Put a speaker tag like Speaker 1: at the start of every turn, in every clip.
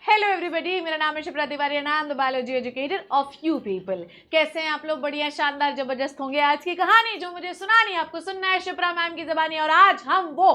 Speaker 1: Hello everybody, मेरा नाम है Shipra Tiwari and I am the biology educator of you people. कैसे हैं आप लोग? बढ़िया, शानदार, जबरदस्त होंगे। आज की कहानी जो मुझे सुनानी, आपको सुनना है शिप्रा मैम की ज़बानी। और आज हम वो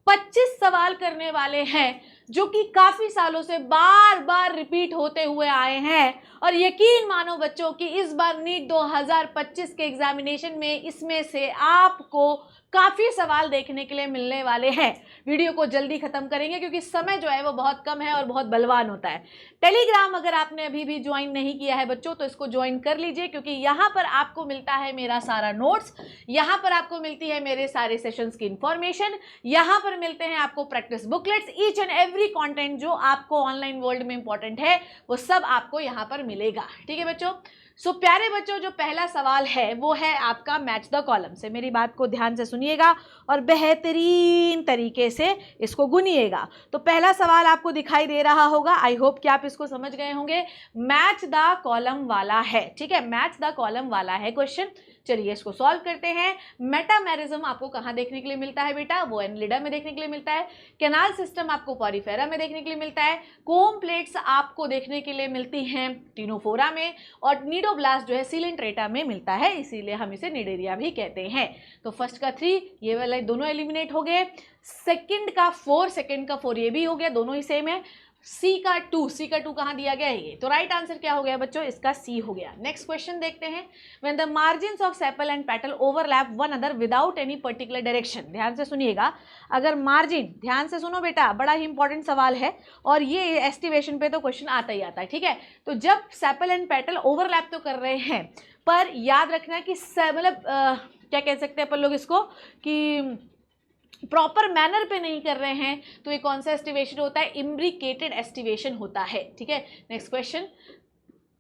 Speaker 1: 25 सवाल करने वाले हैं जो कि काफ़ी सालों से बार बार रिपीट होते हुए आए हैं। और यकीन मानो बच्चों कि इस बार नीट 2025 के एग्जामिनेशन में इसमें से आपको काफ़ी सवाल देखने के लिए मिलने वाले हैं। वीडियो को जल्दी ख़त्म करेंगे क्योंकि समय जो है वो बहुत कम है और बहुत बलवान होता है। टेलीग्राम अगर आपने अभी भी ज्वाइन नहीं किया है बच्चों, तो इसको ज्वाइन कर लीजिए, क्योंकि यहाँ पर आपको मिलता है मेरा सारा नोट्स, यहाँ पर आपको मिलती है मेरे सारे सेशंस की इंफॉर्मेशन, यहाँ पर मिलते हैं आपको practice booklets, each and every content जो आपको ऑनलाइन वर्ल्ड में इंपॉर्टेंट है वो सब आपको यहाँ पर मिलेगा। ठीक है बच्चों? सो प्यारे बच्चों, जो पहला सवाल है वो है आपका मैच द कॉलम से। मेरी बात को ध्यान से सुनिएगा और बेहतरीन तरीके से इसको गुनिएगा। तो पहला सवाल आपको दिखाई दे रहा होगा, आई होप कि आप इसको समझ गए होंगे। मैच द कॉलम वाला है, ठीक है, मैच द कॉलम वाला है क्वेश्चन। चलिए इसको सॉल्व करते हैं। मेटामेरिज्म आपको कहाँ देखने के लिए मिलता है बेटा? वो एनलिडा में देखने के लिए मिलता है। कैनाल सिस्टम आपको पॉरीफेरा में देखने के लिए मिलता है। कोम प्लेट्स आपको देखने के लिए मिलती हैं टिनोफोरा में। और नीडोब्लास्ट जो है सिलेंट्रेटा में मिलता है, इसीलिए हम इसे निडेरिया भी कहते हैं। तो फर्स्ट का 3, ये वाला दोनों एलिमिनेट हो गए। सेकंड का 4 ये भी हो गया, दोनों ही सेम है। सी का 2 कहाँ दिया गया है? ये तो राइट आंसर क्या हो गया बच्चों? इसका सी हो गया। नेक्स्ट क्वेश्चन देखते हैं। When the margins of sepal and petal overlap one other without any particular direction. ध्यान से सुनिएगा, अगर मार्जिन, ध्यान से सुनो बेटा, बड़ा ही इंपॉर्टेंट सवाल है और ये एस्टिमेशन पे तो क्वेश्चन आता ही आता है। ठीक है, तो जब सेपल एंड पेटल ओवरलैप तो कर रहे हैं, पर याद रखना कि मतलब क्या कह सकते हैं अपन लोग इसको, कि प्रॉपर मैनर पे नहीं कर रहे हैं, तो ये कौन सा एस्टिवेशन होता है? इम्ब्रिकेटेड एस्टिवेशन होता है। ठीक है, next question,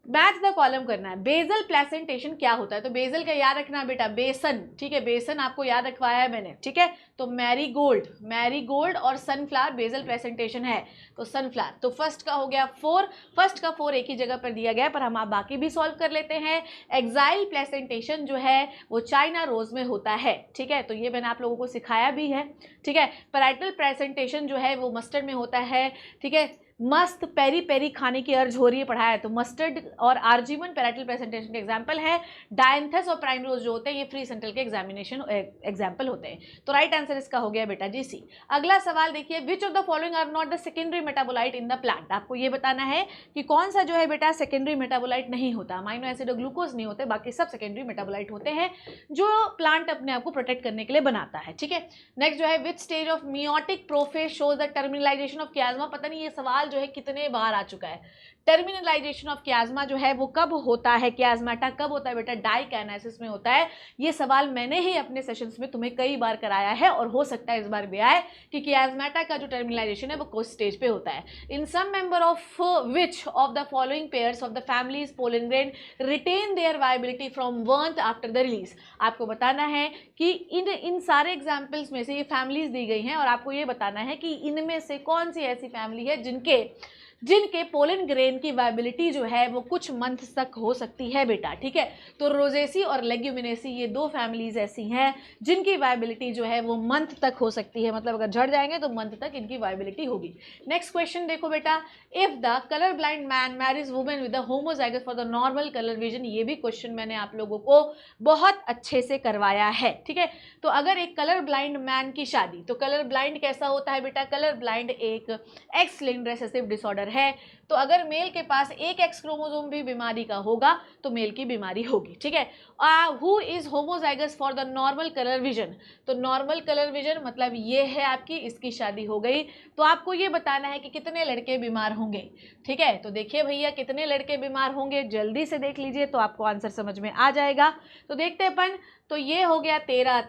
Speaker 1: match the column करना है। बेसल प्लेसेंटेशन क्या होता है? तो बेसल का याद रखना है बेटा, बेसन। ठीक है, बेसन आपको याद रखवाया है मैंने। ठीक है, तो मैरीगोल्ड और सनफ्लावर बेसल प्लेसेंटेशन है, तो सनफ्लावर। तो फर्स्ट का हो गया 4, फर्स्ट का 4 एक ही जगह पर दिया गया, पर हम आप बाकी भी सॉल्व कर लेते हैं। एक्साइल प्लेसेंटेशन जो है वो चाइना रोज में होता है। ठीक है, तो ये मैंने आप लोगों को सिखाया भी है। ठीक है, पैराइटल प्लेसेंटेशन जो है वो मस्टर्ड में होता है। ठीक है, मस्त पेरी पेरी खाने की अर्ज हो रही है, पढ़ाया है, तो मस्टर्ड और आर्जीवन पैराइटल प्रेजेंटेशन के एग्जांपल है। डायंथस और प्राइमरोज जो होते हैं ये फ्री सेंट्रल के एग्जांपल होते हैं। तो राइट आंसर इसका हो गया बेटा जी सी। अगला सवाल देखिए, which of the following are not the secondary metabolite in the plant. आपको ये बताना है कि कौन सा जो है बेटा सेकेंडरी मेटाबोलाइट नहीं होता। अमाइनो एसिड और ग्लूकोज नहीं होते, बाकी सब सेकेंडरी मेटाबोलाइट होते हैं जो प्लांट अपने आप को प्रोटेक्ट करने के लिए बनाता है। ठीक है, नेक्स्ट जो है, which stage of meiotic prophase shows the terminalisation of chiasma. पता नहीं ये सवाल जो है कितने बार आ चुका है। टर्मिनलाइजेशन ऑफ कियाज्मा जो है वो कब होता है? कियाज्माटा कब होता है बेटा? डाइकाइनेसिस में होता है। ये सवाल मैंने ही अपने सेशंस में तुम्हें कई बार कराया है और हो सकता है इस बार भी आए कि कियाज्माटा का जो टर्मिनलाइजेशन है वो किस स्टेज पे होता है। In some member of which of the following pairs of the families pollen grain retain their viability from birth after the release. आपको बताना है कि इन सारे एग्जाम्पल्स में से ये फैमिलीज दी गई हैं और आपको ये बताना है कि इनमें से कौन सी ऐसी फैमिली है जिनके पोलन ग्रेन की वायबिलिटी जो है वो कुछ मंथ तक हो सकती है बेटा। ठीक है, तो रोजेसी और लेग्यूमिनेसी ये 2 फैमिलीज ऐसी हैं जिनकी वायबिलिटी जो है वो मंथ तक हो सकती है, मतलब अगर झड़ जाएंगे तो मंथ तक इनकी वायबिलिटी होगी। नेक्स्ट क्वेश्चन देखो बेटा, if the colour blind man marriage women with the homozygous for the normal colour vision. ये भी क्वेश्चन मैंने आप लोगों को बहुत अच्छे से करवाया है। ठीक है, तो अगर एक कलर ब्लाइंड मैन की शादी, तो कलर ब्लाइंड कैसा होता है बेटा? कलर ब्लाइंड एक एक्स लिंक्ड रिसेसिव डिसऑर्डर है, तो अगर मेल के पास एक एक्स क्रोमोसोम भी बीमारी का होगा तो मेल की बीमारी होगी। ठीक है, who is homozygous for the normal colour vision. तो नॉर्मल कलर विजन मतलब ये है आपकी, इसकी शादी हो गई, तो आपको ये बताना है कि कितने लड़के बीमार होंगे। ठीक है, तो देखिए भैया कितने लड़के बीमार होंगे, जल्दी से देख लीजिए तो आपको आंसर समझ में आ जाएगा। तो देखते हैं अपन, तो ये हो गया 13,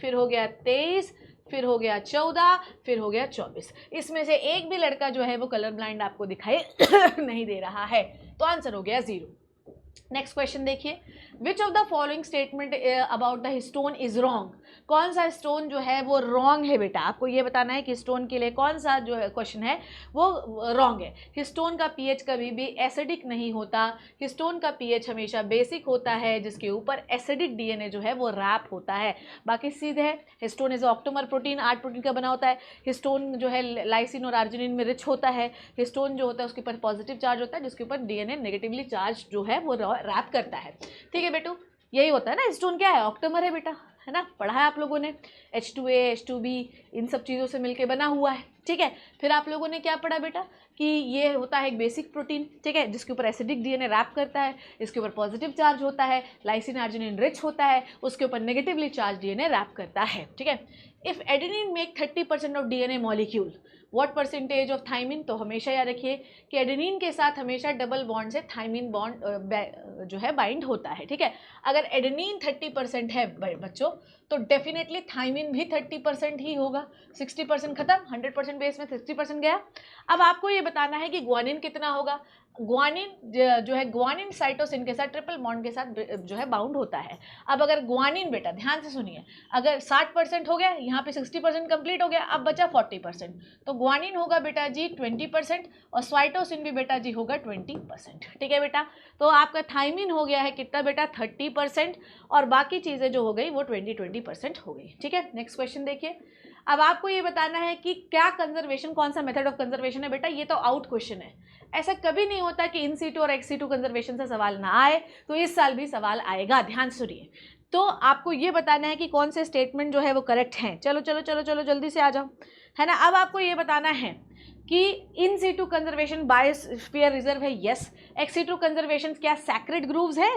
Speaker 1: फिर हो गया 23, फिर हो गया 14, फिर हो गया 24। इसमें से एक भी लड़का जो है वो कलर ब्लाइंड आपको दिखाई नहीं दे रहा है, तो आंसर हो गया 0। नेक्स्ट क्वेश्चन देखिए, which of the following statement about the histone is wrong. कौन सा स्टोन जो है वो रॉन्ग है बेटा, आपको ये बताना है कि स्टोन के लिए कौन सा जो है क्वेश्चन है वो रॉन्ग है। हिस्टोन का पीएच कभी भी एसिडिक नहीं होता, हिस्टोन का पीएच हमेशा बेसिक होता है जिसके ऊपर एसिडिक डीएनए जो है वो रैप होता है। बाकी सीधे है, histone is octamer protein, 8 protein का बना होता है। हिस्टोन जो है लाइसिन और आर्जिनिन में रिच होता है। हिस्टोन जो होता है उसके ऊपर पॉजिटिव चार्ज होता है जिसके ऊपर डीएनए नेगेटिवली चार्ज जो है वो रैप करता है। ठीक है बेटू, यही होता है ना। हिस्टोन क्या है, ऑक्टोमर है बेटा, है ना, पढ़ा है आप लोगों ने। H2A H2B इन सब चीज़ों से मिलके बना हुआ है। ठीक है, फिर आप लोगों ने क्या पढ़ा बेटा कि ये होता है एक बेसिक प्रोटीन, ठीक है, जिसके ऊपर एसिडिक डीएनए रैप करता है, इसके ऊपर पॉजिटिव चार्ज होता है, लाइसिन आर्जिनिन रिच होता है, उसके ऊपर नेगेटिवली चार्ज डीएनए रैप करता है। ठीक है, if adenine make 30% of DNA molecule, what percentage of thymine. तो हमेशा याद रखिए कि एडेनिन के साथ हमेशा डबल बॉन्ड से थाइमिन बॉन्ड जो है बाइंड होता है। ठीक है, अगर एडेनिन 30% है बच्चों तो डेफिनेटली थाइमिन भी 30% ही होगा। 60% खत्म, 100% बेस में 60% गया। अब आपको ये बताना है कि ग्वानिन कितना होगा। ग्वानिन जो है, ग्वानिन साइटोसिन के साथ ट्रिपल बॉन्ड के साथ जो है बाउंड होता है। अब अगर ग्वानिन बेटा ध्यान से सुनिए, अगर 60% हो गया, यहाँ पे 60% कंप्लीट हो गया, अब बचा 40%, तो ग्वानिन होगा बेटा जी 20% और साइटोसिन भी बेटा जी होगा 20%। ठीक है बेटा, तो आपका थाइमिन हो गया है कितना बेटा 30% और बाकी चीज़ें जो हो गई वो 20% हो गई। ठीक है, नेक्स्ट क्वेश्चन देखिए। अब आपको ये बताना है कि क्या कंजर्वेशन, कौन सा मेथड ऑफ कंजर्वेशन है बेटा। ये तो आउट क्वेश्चन है, ऐसा कभी नहीं होता कि इन सीटू और एक्स सीटू कंजर्वेशन से सवाल ना आए, तो इस साल भी सवाल आएगा, ध्यान सुनिए। तो आपको ये बताना है कि कौन से स्टेटमेंट जो है वो करेक्ट हैं। चलो चलो चलो चलो जल्दी से आ जाओ, है ना। अब आपको ये बताना है कि in situ conservation biosphere reserve है, यस। एक्स सीटू कंजर्वेशन क्या सैक्रेड ग्रूव्स है,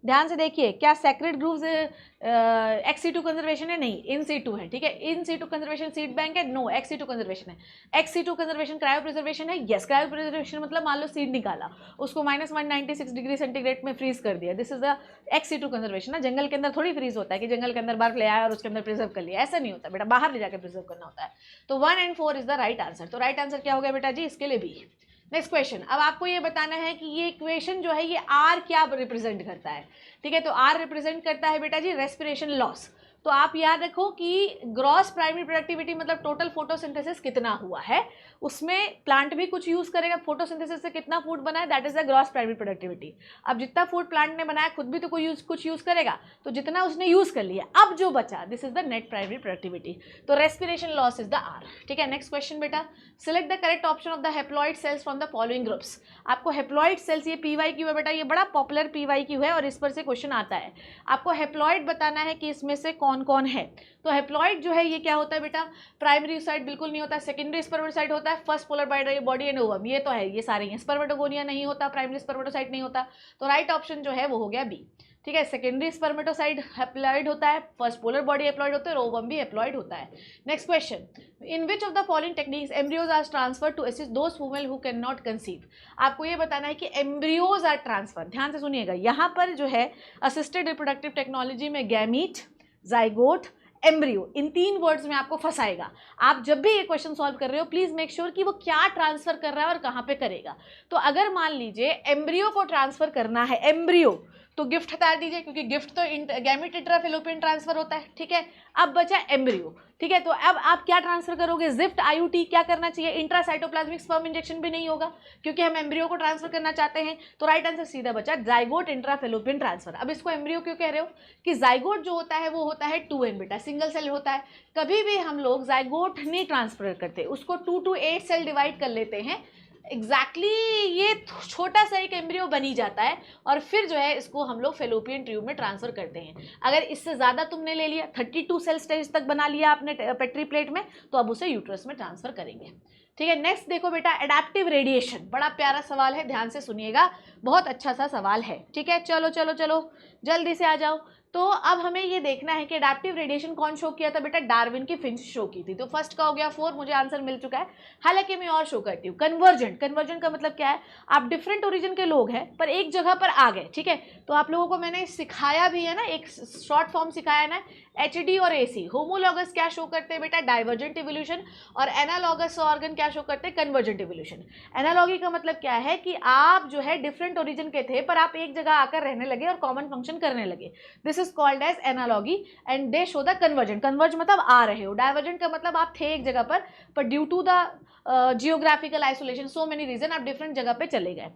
Speaker 1: ध्यान से देखिए, क्या sacred groves ex situ conservation है, नहीं, इन सीटू है। ठीक है, in situ conservation seed bank है, नो, एक्स सीटू कंजर्वेशन है। Ex situ conservation cryo preservation है, यस। क्रायो प्रिजर्वेशन मतलब मान लो सीड निकाला, उसको -196 डिग्री सेंटीग्रेड में फ्रीज कर दिया, this is the ex situ conservation ना। जंगल के अंदर थोड़ी फ्रीज होता है कि जंगल के अंदर बर्फ ले आया और उसके अंदर प्रिजर्व कर लिया, ऐसा नहीं होता बेटा, बाहर ले जाकर प्रिजर्व करना होता है। तो 1 और 4 इज द राइट आंसर। तो राइट आंसर क्या हो गया बेटा जी, इसके लिए बी। नेक्स्ट क्वेश्चन, अब आपको ये बताना है कि ये इक्वेशन जो है ये आर क्या रिप्रेजेंट करता है। ठीक है, तो आर रिप्रेजेंट करता है बेटा जी रेस्पिरेशन लॉस। तो आप याद रखो कि ग्रॉस प्राइमरी प्रोडक्टिविटी मतलब टोटल फोटोसिंथेसिस कितना हुआ है, उसमें प्लांट भी कुछ यूज करेगा, फोटोसिंथेसिस से कितना फूड बना है, that is the gross primary productivity. अब जितना फूड प्लांट ने बनाया खुद भी तो कोई कुछ यूज करेगा, तो जितना उसने यूज कर लिया, अब जो बचा this is the net primary productivity. तो respiration loss is the R. ठीक है, नेक्स्ट क्वेश्चन बेटा, select the correct option of the haploid cells from the following groups. आपको हेप्लॉइड सेल्स, ये PYQ है बेटा, ये बड़ा पॉपुलर PYQ है और इस पर से क्वेश्चन आता है। आपको हेप्लॉइड बताना है कि इसमें से कौन कौन है। तो हेप्लॉइड जो है ये क्या होता है बेटा, प्राइमरी साइड बिल्कुल नहीं होता, सेकेंडरी स्पर्मेटोसाइट होता है, first polar body and ovum, ये तो है, ये सारे हैं। स्पर्मेटोगोनिया नहीं होता, प्राइमरी स्पर्मेटोसाइट नहीं होता, तो राइट ऑप्शन जो है वो हो गया बी। ठीक है, सेकेंडरी स्पर्मेटोसाइट हेप्लॉइड होता है, फर्स्ट पोलर बॉडी हेप्लॉइड होता है और ओवम भी हेप्लॉइड होता है। Next question, in which of the following techniques embryos are transfer to assist those female who can not conceive. आपको ये बताना है कि एम्ब्रियोज आर ट्रांसफर, ध्यान से सुनिएगा, यहाँ पर जो है असिस्टेड रिप्रोडक्टिव टेक्नोलॉजी में गैमीट, जाइगोट, एम्ब्रियो, इन 3 वर्ड्स में आपको फंसाएगा। आप जब भी ये क्वेश्चन सॉल्व कर रहे हो प्लीज मेक श्योर कि वो क्या ट्रांसफर कर रहा है और कहाँ पे करेगा। तो अगर मान लीजिए एम्ब्रियो को ट्रांसफर करना है, एम्ब्रियो, तो गिफ्ट हटा दीजिए क्योंकि गिफ्ट तो गैमीट इंट्राफैलोपियन ट्रांसफर होता है। ठीक है, अब बचा एम्ब्रियो। ठीक है, तो अब आप क्या ट्रांसफर करोगे, जिफ्ट IUT क्या करना चाहिए, इंट्रासाइटोप्लाज्मिक स्पर्म इंजेक्शन भी नहीं होगा क्योंकि हम एम्ब्रियो को ट्रांसफर करना चाहते हैं। तो राइट आंसर सीधा बचा जाइगोट इंट्राफैलोपियन ट्रांसफर। अब इसको एम्ब्रियो क्यों कह रहे हो कि जाइगोट जो होता है वो होता है 2N बेटा, सिंगल सेल होता है। कभी भी हम लोग जाइगोट नहीं ट्रांसफर करते, उसको 2 to 8 सेल डिवाइड कर लेते हैं, एग्जैक्टली ये छोटा सा एक एम्ब्रियो बनी जाता है और फिर जो है इसको हम लोग फेलोपियन ट्यूब में ट्रांसफर करते हैं। अगर इससे ज़्यादा तुमने ले लिया, 32 सेल स्टेज तक बना लिया आपने पेट्री प्लेट में, तो अब उसे यूट्रस में ट्रांसफर करेंगे। ठीक है, नेक्स्ट देखो बेटा, एडेप्टिव रेडिएशन, बड़ा प्यारा सवाल है, ध्यान से सुनिएगा, बहुत अच्छा सा सवाल है। ठीक है, चलो चलो चलो जल्दी से आ जाओ। तो अब हमें ये देखना है कि एडेप्टिव रेडिएशन कौन शो किया था बेटा, डार्विन की फिंच शो की थी। तो फर्स्ट का हो गया 4, मुझे आंसर मिल चुका है, हालांकि मैं और शो करती हूँ। कन्वर्जेंट, कन्वर्जेंट का मतलब क्या है, आप डिफरेंट ओरिजिन के लोग हैं पर एक जगह पर आ गए। ठीक है, तो आप लोगों को मैंने सिखाया भी है ना, एक शॉर्ट फॉर्म सिखाया है ना, HD और AC। होमोलॉगस क्या शो करते हैं बेटा? Divergent evolution. और एनालॉगस ऑर्गन क्या शो करते हैं? Convergent evolution. एनालॉगी का मतलब क्या है कि आप जो है डिफरेंट ओरिजिन के थे पर आप एक जगह आकर रहने लगे और कॉमन फंक्शन करने लगे, this is called as analogy and they show the convergent. Converge मतलब आ रहे हो, डाइवर्जेंट का मतलब आप थे एक जगह पर due to the geographical isolation so many reason आप डिफरेंट जगह पे चले गए,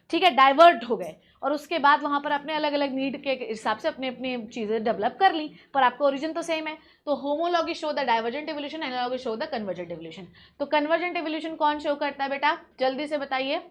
Speaker 1: ठीक है, डाइवर्ट हो गए और उसके बाद वहां पर अपने अलग अलग नीड के हिसाब से अपनी अपनी चीजें डेवलप कर ली, पर आपका ओरिजिन तो सेम है। तो homology show the divergent evolution, analogy show the convergent evolution. तो कन्वर्जेंट एवोल्यूशन कौन शो करता है बेटा? जल्दी से बताइए,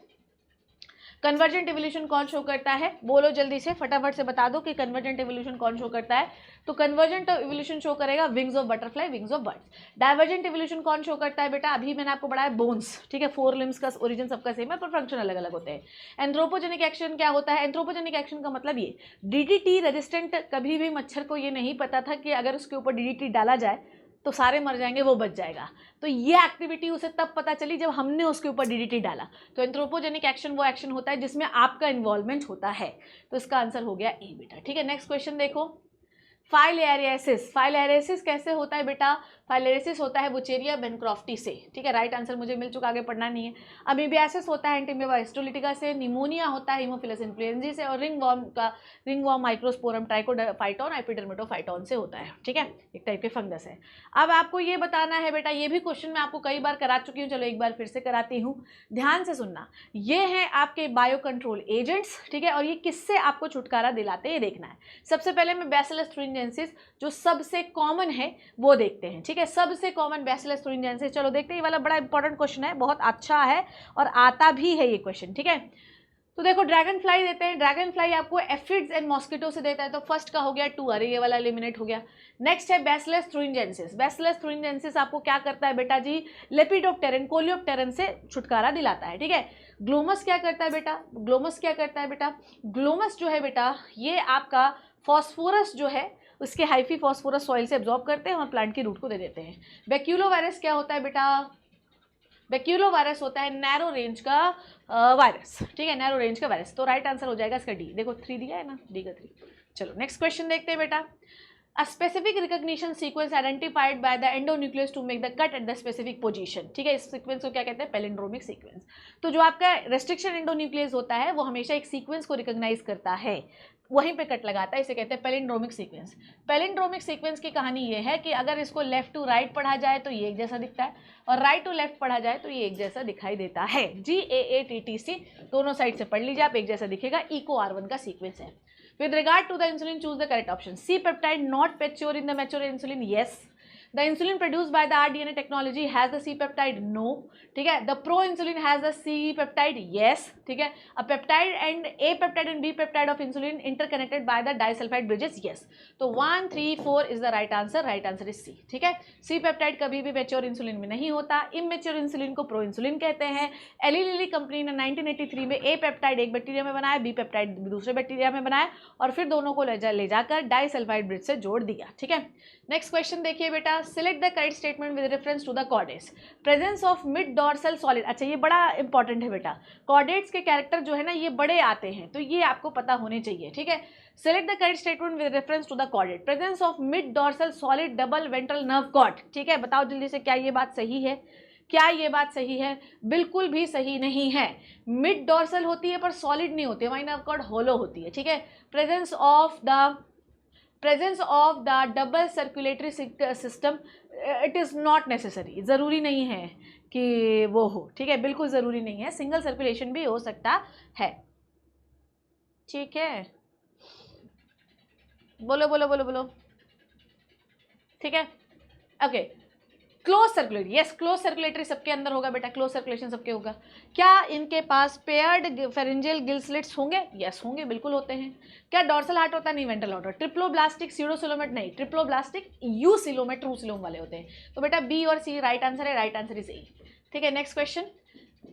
Speaker 1: कन्वर्जेंट इवोल्यूशन कौन शो करता है? बोलो जल्दी से, फटाफट से बता दो कि कन्वर्जेंट इवोल्यूशन कौन शो करता है। तो कन्वर्जेंट इवोल्यूशन शो करेगा wings of butterfly, wings of birds. Divergent evolution कौन शो करता है बेटा? अभी मैंने आपको पढ़ाया बोन्स, ठीक है, 4 लिम्स का ओरिजिन सबका सेम है पर फंक्शन अलग अलग होते हैं। एंथ्रोपोजेनिक एक्शन क्या होता है? एंथ्रोपोजेनिक एक्शन का मतलब ये, DDT रेजिस्टेंट, कभी भी मच्छर को ये नहीं पता था कि अगर उसके ऊपर DDT डाला जाए तो सारे मर जाएंगे, वो बच जाएगा। तो ये एक्टिविटी उसे तब पता चली जब हमने उसके ऊपर DDT डाला। तो एंथ्रोपोजेनिक एक्शन वो एक्शन होता है जिसमें आपका इन्वॉल्वमेंट होता है। तो इसका आंसर हो गया ए बेटा, ठीक है। नेक्स्ट क्वेश्चन देखो, फाइलेरियासिस। फाइलेरियासिस कैसे होता है बेटा? फाइलेरियासिस होता है बुचेरिया बेनक्रॉफ्टी से, ठीक है, राइट आंसर मुझे मिल चुका, आगे पढ़ना नहीं है। अमीबियासिस होता है एंटीमीबा हिस्टोलिटिका से। निमोनिया होता है हीमोफिलस इन्फ्लुएंजी से। और रिंगवॉर्म माइक्रोस्पोरम ट्राइकोफाइटोन एपिडर्मेटोफाइटोन से होता है, ठीक है, एक टाइप के फंगस है। अब आपको ये बताना है बेटा, ये भी क्वेश्चन मैं आपको कई बार करा चुकी हूँ, चलो एक बार फिर से कराती हूँ, ध्यान से सुनना। ये है आपके बायो कंट्रोल एजेंट्स, ठीक है, और ये किससे आपको छुटकारा दिलाते हैं ये देखना है। सबसे पहले मैं बैसिलस thuringiensis जो सबसे कॉमन है वो देखते हैं, ठीक है, सबसे कॉमन बैसिलस thuringiensis। चलो देखते हैं, ये वाला बड़ा इंपॉर्टेंट क्वेश्चन है, बहुत अच्छा है और आता भी है ये क्वेश्चन, ठीक है। तो देखो ड्रैगन फ्लाई देते हैं, ड्रैगन फ्लाई आपको एफिड्स एंड मॉस्किटो से देता है, तो फर्स्ट का हो गया 2, अरे ये वाला एलिमिनेट हो गया। नेक्स्ट है बैसिलस thuringiensis। बैसिलस thuringiensis आपको क्या करता है बेटा जी? लेपिडोप्टेरन, कोलियोप्टेरन से छुटकारा दिलाता है, ठीक है। ग्लोमस क्या करता है बेटा? ग्लोमस क्या करता है बेटा? ग्लोमस जो है बेटा ये आपका फॉस्फोरस जो है उसके हाइफी फॉस्फोरस सॉइल से एब्जॉर्ब करते हैं और प्लांट की रूट को दे देते हैं। बैक्यूलोवायरस क्या होता है बेटा? बैक्यूलोवायरस होता है नैरो रेंज का वायरस, ठीक है, नैरो रेंज का वायरस। तो राइट आंसर हो जाएगा इसका डी, देखो 3 दिया है ना, डी का 3। चलो नेक्स्ट क्वेश्चन देखते हैं बेटा। A specific recognition sequence identified by the endonucleus to make the cut at the specific position, ठीक है, इस सीक्वेंस को क्या कहते हैं? Palindromic sequence. तो जो आपका रेस्ट्रिक्शन एंडोन्यूक्लियस होता है वो हमेशा एक सीक्वेंस को रिकॉग्नाइज करता है, वहीं पे कट लगाता है, इसे कहते हैं पैलिंड्रोमिक सीक्वेंस। पैलिंड्रोमिक सीक्वेंस की कहानी ये है कि अगर इसको लेफ्ट टू राइट पढ़ा जाए तो ये एक जैसा दिखता है और राइट टू लेफ्ट पढ़ा जाए तो ये एक जैसा दिखाई देता है। GAATTC दोनों साइड से पढ़ लीजिए आप, एक जैसा दिखेगा। ECO-R1 का सीक्वेंस है। With regard to the insulin, choose the correct option. C peptide not mature in the mature insulin, yes. The insulin produced by the rDNA technology has the C peptide, no. ठीक है, the pro insulin has the C peptide, yes. ठीक है, a peptide and A peptide and B peptide of insulin interconnected by the disulfide bridges, yes. तो 1, 3, 4 is the right answer. Right answer is C, ठीक है। C peptide कभी भी mature insulin में नहीं होता, immature insulin को pro insulin कहते हैं। एली लिली कंपनी ने 1983 में A peptide एक बैक्टीरिया में बनाया, B peptide दूसरे बैक्टीरिया में बनाया और फिर दोनों को ले जाकर डाइसल्फाइड ब्रिज से जोड़ दिया, ठीक है। नेक्स्ट क्वेश्चन देखिए बेटा, select the correct statement with reference to the chordates. Presence of mid dorsal solid, अच्छा ये बड़ा इंपॉर्टेंट है बेटा, कॉर्डेट्स के कैरेक्टर जो है ना ये बड़े आते हैं, तो ये आपको पता होने चाहिए, ठीक है। Select the correct statement with reference to the chordate. Presence of mid dorsal solid double ventral nerve cord, ठीक है, बताओ जल्दी से, क्या ये बात सही है? क्या ये बात सही है? बिल्कुल भी सही नहीं है। मिड डॉर्सल होती है पर सॉलिड नहीं होती है, हमारी नर्व कॉर्ड होलो होती है, ठीक है। Presence of the double circulatory system, it is not necessary, ज़रूरी नहीं है कि वो हो, ठीक है, बिल्कुल ज़रूरी नहीं है, सिंगल सर्कुलेशन भी हो सकता है, ठीक है। बोलो बोलो बोलो बोलो, ठीक है, okay. Close circulatory, yes, close circulatory सबके अंदर होगा बेटा, क्लोज सर्कुलेशन सबके होगा। क्या इनके पास पेयर्ड फेरेंजियल गिल स्लिट्स होंगे? यस होंगे, बिल्कुल होते हैं। क्या डॉर्सल हार्ट होता है? नहीं, वेंट्रल हार्ट। Triploblastic pseudocoelomate? नहीं, ट्रिप्लोब्लास्टिक यूसिलोमेट ट्रूसिलोम वाले होते हैं। तो बेटा बी और सी राइट आंसर है, राइट आंसर इज ए, ठीक है। Next question,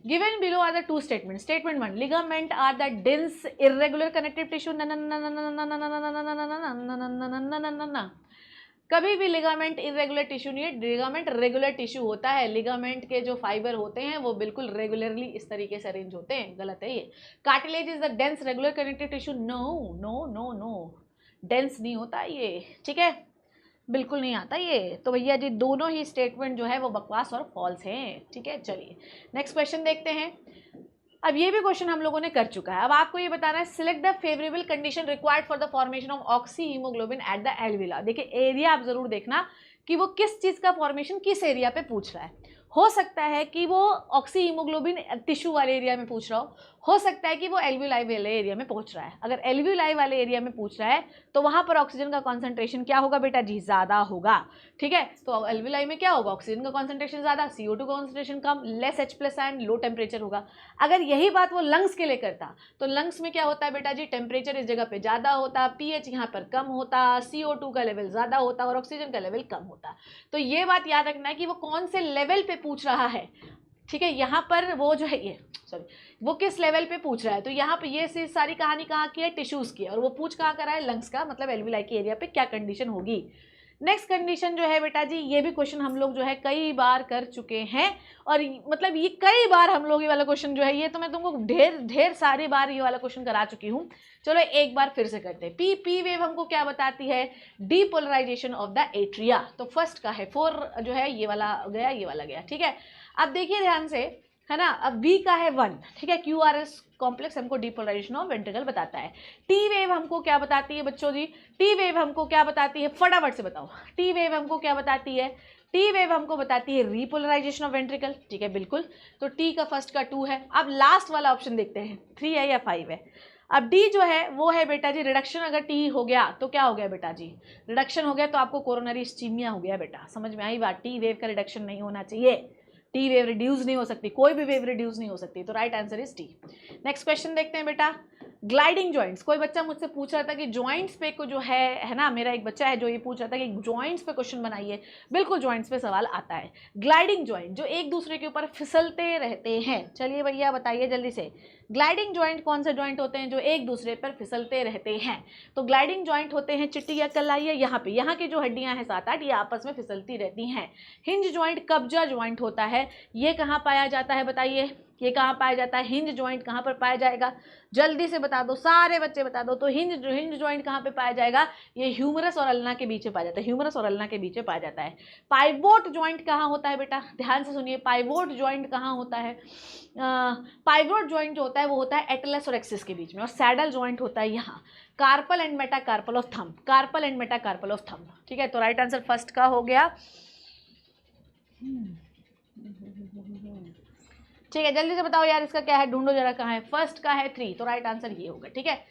Speaker 1: given below are the two statements. Statement 1, ligament are the dense irregular connective tissue, कभी भी लिगामेंट इरेगुलर टिश्यू नहीं है, लिगामेंट रेगुलर टिश्यू होता है। लिगामेंट के जो फाइबर होते हैं वो बिल्कुल रेगुलरली इस तरीके से अरेंज होते हैं, गलत है ये। Cartilage is the dense regular connective tissue, no no no no, dense नहीं होता ये, ठीक है। बिल्कुल नहीं आता ये। तो भैया जी दोनों ही स्टेटमेंट जो है वो बकवास और फॉल्स हैं। ठीक है, चलिए नेक्स्ट क्वेश्चन देखते हैं। अब ये भी क्वेश्चन हम लोगों ने कर चुका है। अब आपको ये बताना है, select the favourable condition required for the formation of oxyhaemoglobin at the alveoli. देखिए एरिया आप जरूर देखना कि वो किस चीज़ का फॉर्मेशन किस एरिया पे पूछ रहा है। हो सकता है कि वो ऑक्सी हीमोग्लोबिन टिश्यू वाले एरिया में पूछ रहा हो सकता है कि वो एल्वियोलाई वाले एरिया में पूछ रहा है। अगर एल्वियोलाई वाले एरिया में पूछ रहा है तो वहाँ पर ऑक्सीजन का कॉन्सेंट्रेशन क्या होगा बेटा जी, ज़्यादा होगा। ठीक है, तो एल्वियोलाई में क्या होगा, ऑक्सीजन का कॉन्सेंट्रेशन ज़्यादा, CO2 कॉन्सेंट्रेशन कम, less H+ ion, low temperature होगा। अगर यही बात वो लंग्स के लिए करता तो लंग्स में क्या होता है बेटा जी, टेम्परेचर इस जगह पे ज़्यादा होता, pH यहाँ पर कम होता, CO2 का लेवल ज़्यादा होता और ऑक्सीजन का लेवल कम होता। तो ये बात याद रखना है कि वो कौन से लेवल पे पूछ रहा है। ठीक है, यहाँ पर वो जो है ये वो किस लेवल पे पूछ रहा है। तो यहाँ पे ये सारी कहानी कहाँ की है, टिश्यूज़ की है, और वो पूछ कहाँ कर रहा है, लंग्स का, मतलब एल्वियोलाई के एरिया पे क्या कंडीशन होगी। नेक्स्ट कंडीशन जो है बेटा जी, ये भी क्वेश्चन हम लोग जो है कई बार कर चुके हैं, और मतलब ये कई बार हम लोग ये वाला क्वेश्चन जो है, ये तो मैं तुमको ढेर सारी बार ये वाला क्वेश्चन करा चुकी हूँ। चलो एक बार फिर से करते हैं। पी वेव हमको क्या बताती है, डीपोलराइजेशन ऑफ द एट्रिया। तो फर्स्ट का है 4 जो है, ये वाला गया, ये वाला गया। ठीक है, अब देखिए ध्यान से, है ना। अब बी का है 1। ठीक है, QRS कॉम्प्लेक्स हमको डीपोलराइजेशन ऑफ वेंट्रिकल बताता है। टी वेव हमको क्या बताती है बच्चों जी, टी वेव हमको क्या बताती है, फटाफट से बताओ। टी वेव हमको क्या बताती है, टी वेव हमको बताती है रीपोलराइजेशन ऑफ वेंट्रिकल। ठीक है, बिल्कुल। तो टी का फर्स्ट का 2 है। अब लास्ट वाला ऑप्शन देखते हैं, 3 है या 5 है। अब डी जो है वो है बेटा जी रिडक्शन। अगर टी हो गया तो क्या हो गया बेटा जी, रिडक्शन हो गया तो आपको कोरोनरी इस्चीमिया हो गया बेटा। समझ में आई बात, टी वेव का रिडक्शन नहीं होना चाहिए, टी वेव रिड्यूस नहीं हो सकती, कोई भी वेव रिड्यूस नहीं हो सकती। तो right answer is T. Next question देखते हैं बेटा, ग्लाइडिंग जॉइंट्स। कोई बच्चा मुझसे पूछ रहा था कि जॉइंट्स पे को जो है ना, मेरा एक बच्चा है जो ये पूछ रहा था कि जॉइंट्स पे क्वेश्चन बनाइए। बिल्कुल जॉइंट्स पे सवाल आता है। ग्लाइडिंग जॉइंट जो एक दूसरे के ऊपर फिसलते रहते हैं, चलिए भैया बताइए जल्दी से, ग्लाइडिंग जॉइंट कौन से जॉइंट होते हैं जो एक दूसरे पर फिसलते रहते हैं। तो ग्लाइडिंग जॉइंट होते हैं चिट्टी या कलाई, यहाँ पे यहाँ की जो हड्डियां हैं 7-8 ये आपस में फिसलती रहती हैं। हिंज जॉइंट कब्जा जॉइंट होता है, ये कहाँ पाया जाता है बताइए, ये कहाँ पाया जाता है, हिंज जॉइंट कहाँ पर पाया जाएगा, जल्दी से बता दो, सारे बच्चे बता दो। तो हिंज जॉइंट कहाँ पे पाया जाएगा, ये ह्यूमरस और अल्ना के बीच में पाया जाता है, ह्यूमरस और अल्ना के बीच में पाया जाता है। पाइवोट जॉइंट कहाँ होता है बेटा, ध्यान से सुनिए, पाइवोट जॉइंट कहाँ होता है, पाइवोट जॉइंट जो होता है वो होता है एटलस और एक्सिस के बीच में, और सैडल जॉइंट होता है यहाँ carpal and metacarpal of thumb, carpal and metacarpal of thumb. ठीक है, तो राइट आंसर फर्स्ट का हो गया। ठीक है, जल्दी से बताओ यार इसका क्या है, ढूंढो जरा कहाँ है। फर्स्ट का है 3, तो राइट आंसर ये होगा। ठीक है,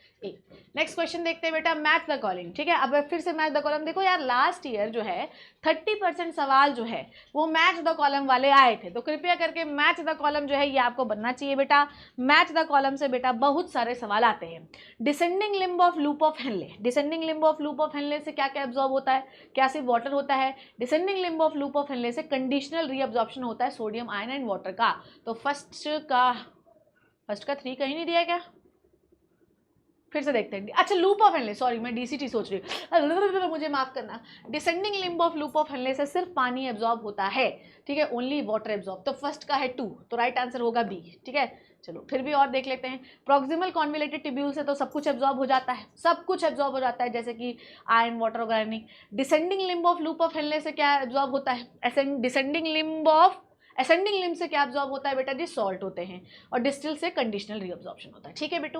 Speaker 1: नेक्स्ट क्वेश्चन देखते हैं बेटा, मैच द कॉलम। ठीक है, अब फिर से मैच द कॉलम। देखो यार लास्ट ईयर जो है 30% सवाल जो है वो मैच द कॉलम वाले आए थे, तो कृपया करके मैच द कॉलम जो है ये आपको बनना चाहिए बेटा। मैच द कॉलम से बेटा बहुत सारे सवाल आते हैं। Descending limb of loop of Henle, descending limb of loop of Henle से क्या क्या एब्जॉर्ब होता है, क्या सिर्फ वाटर होता है। Descending limb of loop of Henle से कंडीशनल रीअब्जॉर्प्शन होता है सोडियम आयन एंड वाटर का। तो फर्स्ट का 3 कहीं नहीं दिया क्या, फिर से देखते हैं। अच्छा लूप ऑफ हेनले, सॉरी मैं DCT सोच रही हूँ, मुझे माफ करना। Descending limb of loop of Henle से सिर्फ पानी एब्जॉर्ब होता है। ठीक है, ओनली वाटर एब्जॉर्ब। तो फर्स्ट का है 2, तो राइट आंसर होगा बी। ठीक है, चलो फिर भी और देख लेते हैं। प्रोक्सिमल कॉन्विलेटेड ट्यूब्यूल से तो सब कुछ एब्जॉर्ब हो जाता है, सब कुछ एब्जॉर्ब हो जाता है, जैसे कि आयरन, वाटर वगैरह नहीं। Descending limb of loop of Henle से क्या एब्जॉर्ब होता है, descending limb of ascending limb से क्या एब्जॉर्ब होता है बेटा जी, सॉल्ट होते हैं। और डिस्टिल से कंडीशनल रीअब्जॉर्प्शन होता है। ठीक है बेटू,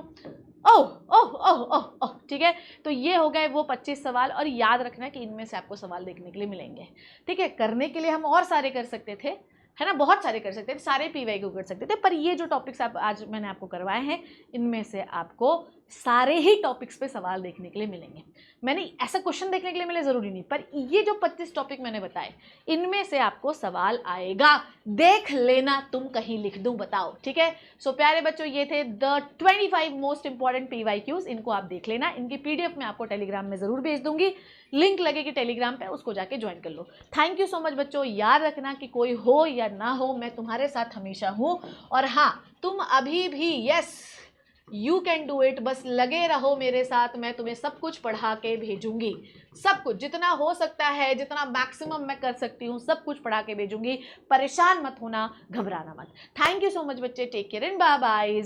Speaker 1: ओह ओह ओह ओह ओह। ठीक है, तो ये हो गए वो 25 सवाल, और याद रखना कि इनमें से आपको सवाल देखने के लिए मिलेंगे। ठीक है, करने के लिए हम और सारे कर सकते थे, है ना, बहुत सारे कर सकते थे, सारे PY को कर सकते थे, पर ये जो टॉपिक्स आप आज मैंने आपको करवाए हैं इनमें से आपको सारे ही टॉपिक्स पे सवाल देखने के लिए मिलेंगे। मैंने ऐसा क्वेश्चन देखने के लिए मिले ज़रूरी नहीं, पर ये जो 25 टॉपिक मैंने बताए इनमें से आपको सवाल आएगा, देख लेना, तुम कहीं लिख दूं बताओ। ठीक है, सो प्यारे बच्चों ये थे द 25 मोस्ट इंपॉर्टेंट PYQs, इनको आप देख लेना। इनकी PDF मैं आपको टेलीग्राम में ज़रूर भेज दूंगी, लिंक लगेगी टेलीग्राम पे, उसको जाके ज्वाइन कर लो। थैंक यू सो मच बच्चों। याद रखना कि कोई हो या ना हो मैं तुम्हारे साथ हमेशा हूँ, और हाँ तुम अभी भी yes you can do it, बस लगे रहो मेरे साथ, मैं तुम्हें सब कुछ पढ़ा के भेजूंगी, सब कुछ जितना हो सकता है, जितना मैक्सिमम मैं कर सकती हूँ सब कुछ पढ़ा के भेजूंगी। परेशान मत होना, घबराना मत। थैंक यू सो मच बच्चे, take care and bye bye.